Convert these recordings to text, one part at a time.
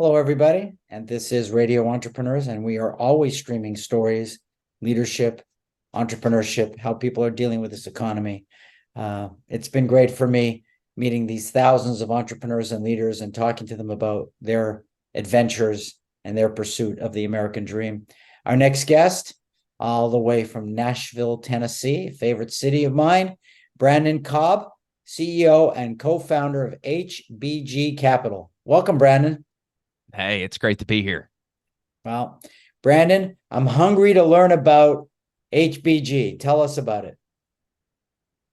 Hello, everybody, and this is Radio Entrepreneurs, and we are always streaming stories, leadership, entrepreneurship, how people are dealing with this economy. It's been great for me meeting these thousands of entrepreneurs and leaders and talking to them about their adventures and their pursuit of the American dream. Our next guest, all the way from Nashville, Tennessee, favorite city of mine, Brandon Cobb, CEO and co-founder of HBG Capital. Welcome, Brandon. Hey, it's great to be here. Well, Brandon, I'm hungry to learn about HBG. Tell us about it.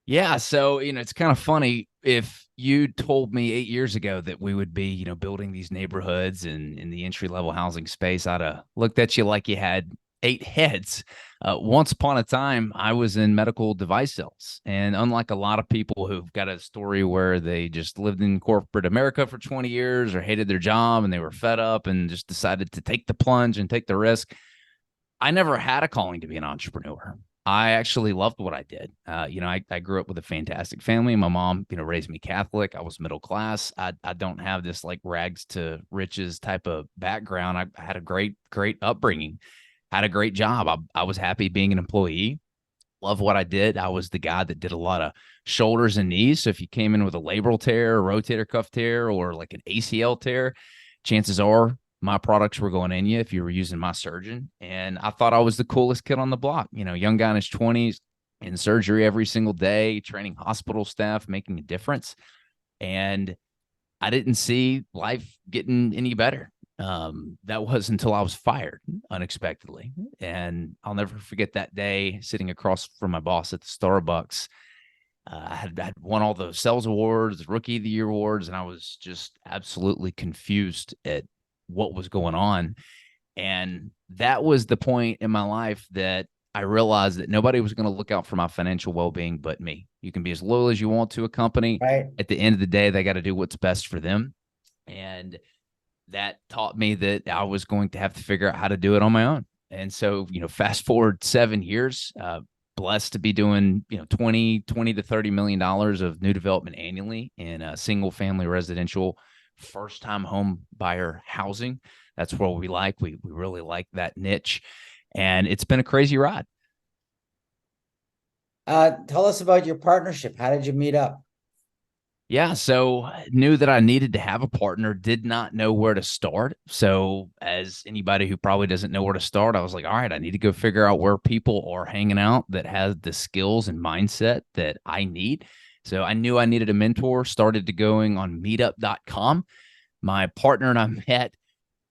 Yeah, so it's kind of funny if you told me 8 years ago that we would be, building these neighborhoods and in the entry-level housing space, I'd have looked at you like you had eight heads. Once upon a time, I was in medical device sales. And unlike a lot of people who've got a story where they just lived in corporate America for 20 years or hated their job and they were fed up and just decided to take the plunge and take the risk, I never had a calling to be an entrepreneur. I actually loved what I did. I grew up with a fantastic family. My mom, raised me Catholic. I was middle class. I don't have this like rags to riches type of background. I had a great upbringing, had a great job. I was happy being an employee. Love what I did. I was the guy that did a lot of shoulders and knees. So if you came in with a labral tear, a rotator cuff tear, or like an ACL tear, chances are my products were going in you if you were using my surgeon. And I thought I was the coolest kid on the block, young guy in his 20s, in surgery every single day, training hospital staff, making a difference. And I didn't see life getting any better. That was until I was fired unexpectedly. And I'll never forget that day sitting across from my boss at the Starbucks. I had won all the sales awards, rookie of the year awards, and I was just absolutely confused at what was going on. And that was the point in my life that I realized that nobody was going to look out for my financial well-being but me. You can be as loyal as you want to a company. Right. At the end of the day, they got to do what's best for them. And that taught me that I was going to have to figure out how to do it on my own. And so, fast forward 7 years, blessed to be doing, 20 to $30 million of new development annually in a single family residential first time home buyer housing. That's what we like. We really like that niche. And it's been a crazy ride. Tell us about your partnership. How did you meet up? Yeah, so knew that I needed to have a partner, did not know where to start. So as anybody who probably doesn't know where to start, I was like, all right, I need to go figure out where people are hanging out that has the skills and mindset that I need. So I knew I needed a mentor, started to going on meetup.com. My partner and I met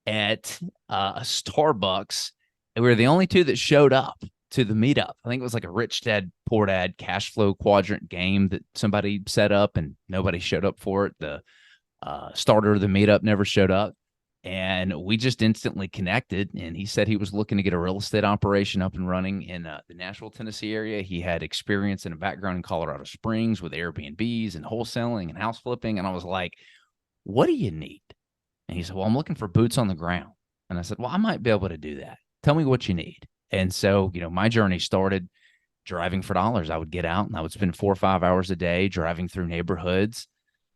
at a Starbucks, and we were the only two that showed up to the meetup. I think it was like a rich dad, poor dad cash flow quadrant game that somebody set up and nobody showed up for it. The starter of the meetup never showed up. And we just instantly connected. And he said he was looking to get a real estate operation up and running in the Nashville, Tennessee area. He had experience and a background in Colorado Springs with Airbnbs and wholesaling and house flipping. And I was like, what do you need? And he said, well, I'm looking for boots on the ground. And I said, well, I might be able to do that. Tell me what you need. And so, my journey started driving for dollars. I would get out and I would spend 4 or 5 hours a day driving through neighborhoods,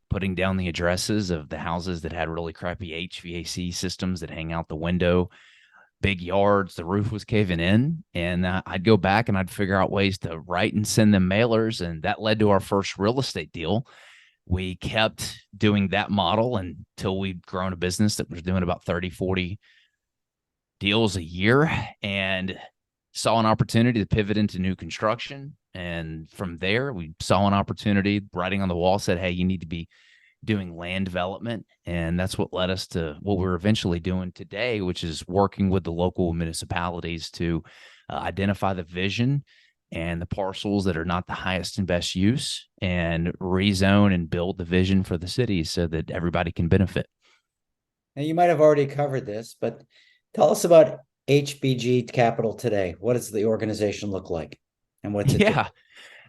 putting down the addresses of the houses that had really crappy HVAC systems that hang out the window, big yards, the roof was caving in. And I'd go back and I'd figure out ways to write and send them mailers. And that led to our first real estate deal. We kept doing that model until we'd grown a business that was doing about 30, 40 deals a year and saw an opportunity to pivot into new construction. And from there, we saw an opportunity, writing on the wall said, hey, you need to be doing land development. And that's what led us to what we're eventually doing today, which is working with the local municipalities to identify the vision and the parcels that are not the highest and best use and rezone and build the vision for the city so that everybody can benefit. Now, you might have already covered this, but tell us about HBG Capital today. What does the organization look like? And what's it do?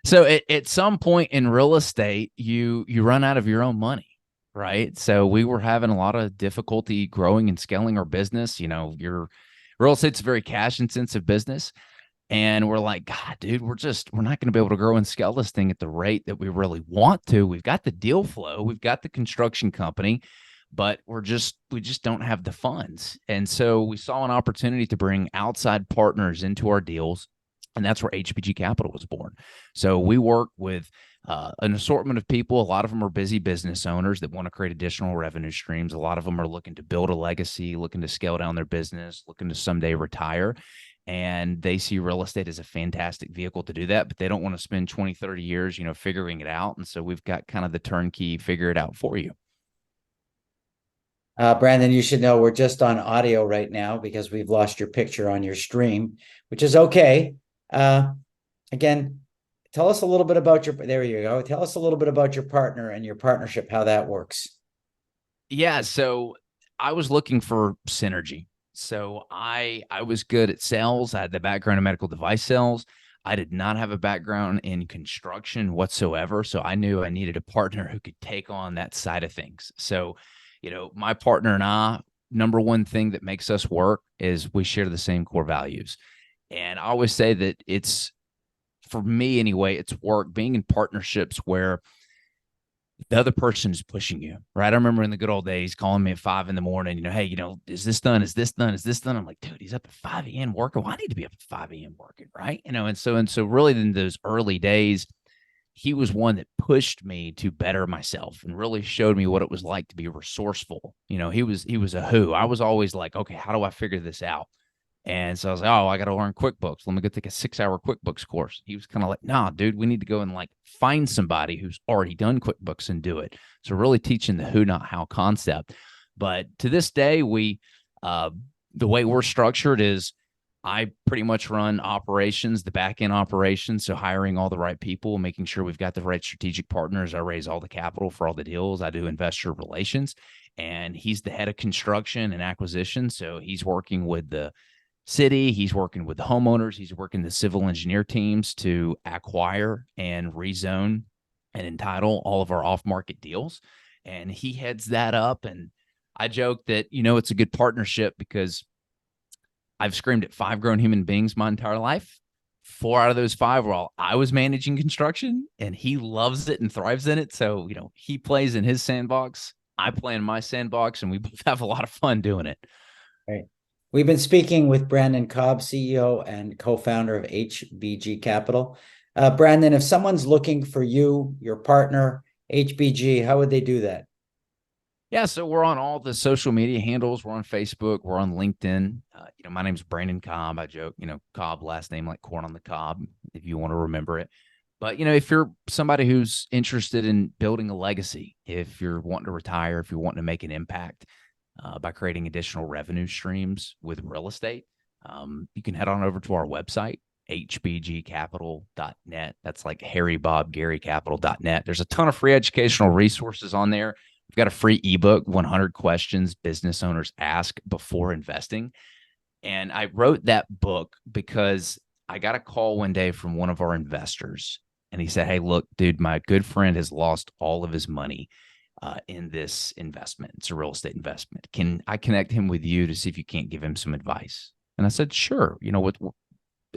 So at some point in real estate, you run out of your own money, right? So we were having a lot of difficulty growing and scaling our business. Your real estate's a very cash intensive business. And we're like, God, dude, we're not going to be able to grow and scale this thing at the rate that we really want to. We've got the deal flow. We've got the construction company, but we just don't have the funds. And so we saw an opportunity to bring outside partners into our deals. And that's where HBG Capital was born. So we work with an assortment of people. A lot of them are busy business owners that want to create additional revenue streams. A lot of them are looking to build a legacy, looking to scale down their business, looking to someday retire. And they see real estate as a fantastic vehicle to do that, but they don't want to spend 20, 30 years, figuring it out. And so we've got kind of the turnkey figure it out for you. Brandon, you should know we're just on audio right now because we've lost your picture on your stream, which is okay. Again, tell us a little bit about there you go. Tell us a little bit about your partner and your partnership, how that works. Yeah. So I was looking for synergy. So I was good at sales. I had the background in medical device sales. I did not have a background in construction whatsoever. So I knew I needed a partner who could take on that side of things. So, my partner and I, number one thing that makes us work is we share the same core values. And I always say that for me anyway, it's work being in partnerships where the other person is pushing you, right? I remember in the good old days calling me at 5 a.m, hey, is this done? Is this done? Is this done? I'm like, dude, he's up at 5 a.m. working. Well, I need to be up at 5 a.m. working, right? And so really in those early days, he was one that pushed me to better myself and really showed me what it was like to be resourceful. He was a who. I was always like, okay, how do I figure this out? And so I was like, oh, I got to learn QuickBooks. Let me go take a 6-hour QuickBooks course. He was kind of like, nah, dude, we need to go and find somebody who's already done QuickBooks and do it. So really teaching the who, not how concept. But to this day, the way we're structured is I pretty much run operations, the back end operations. So hiring all the right people, making sure we've got the right strategic partners. I raise all the capital for all the deals. I do investor relations, and he's the head of construction and acquisition. So he's working with the city, he's working with the homeowners, he's working the civil engineer teams to acquire and rezone and entitle all of our off-market deals. And he heads that up. And I joke that, it's a good partnership because I've screamed at 5 grown human beings my entire life. 4 out of those 5 while I was managing construction, and he loves it and thrives in it. So, he plays in his sandbox, I play in my sandbox, and we both have a lot of fun doing it. Right. We've been speaking with Brandon Cobb, CEO and co-founder of HBG Capital. Brandon, if someone's looking for you, your partner, HBG, how would they do that? Yeah, so we're on all the social media handles. We're on Facebook. We're on LinkedIn. My name's Brandon Cobb. I joke, Cobb, last name like corn on the cob, if you want to remember it. But, if you're somebody who's interested in building a legacy, if you're wanting to retire, if you're wanting to make an impact by creating additional revenue streams with real estate, you can head on over to our website, hbgcapital.net. That's like Harry, Bob, Gary Capital.net. There's a ton of free educational resources on there. We've got a free ebook, 100 questions business owners ask before investing. And I wrote that book because I got a call one day from one of our investors. And he said, hey, look, dude, my good friend has lost all of his money in this investment. It's a real estate investment. Can I connect him with you to see if you can't give him some advice? And I said, sure.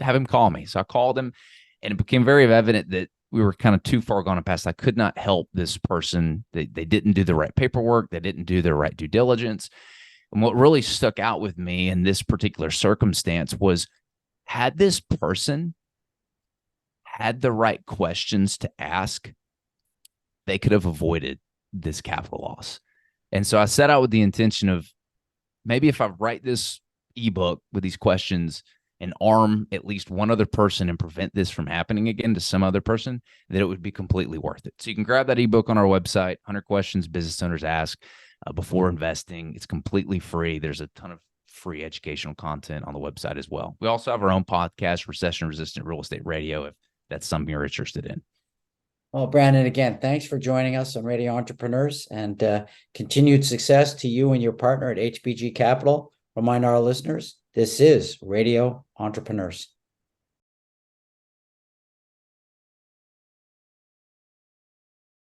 Have him call me. So I called him, and it became very evident that we were kind of too far gone past. I could not help this person. They didn't do the right paperwork. They didn't do the right due diligence. And what really stuck out with me in this particular circumstance was, had this person had the right questions to ask, they could have avoided this capital loss. And so I set out with the intention of, maybe if I write this ebook with these questions and arm at least one other person and prevent this from happening again to some other person, that it would be completely worth it. So you can grab that ebook on our website, 100 questions business owners ask before investing. It's completely free. There's a ton of free educational content on the website as well. We also have our own podcast, Recession Resistant Real Estate Radio, if that's something you're interested in. Well, Brandon, again, thanks for joining us on Radio Entrepreneurs, and continued success to you and your partner at HBG Capital. Remind our listeners, this is Radio Entrepreneurs.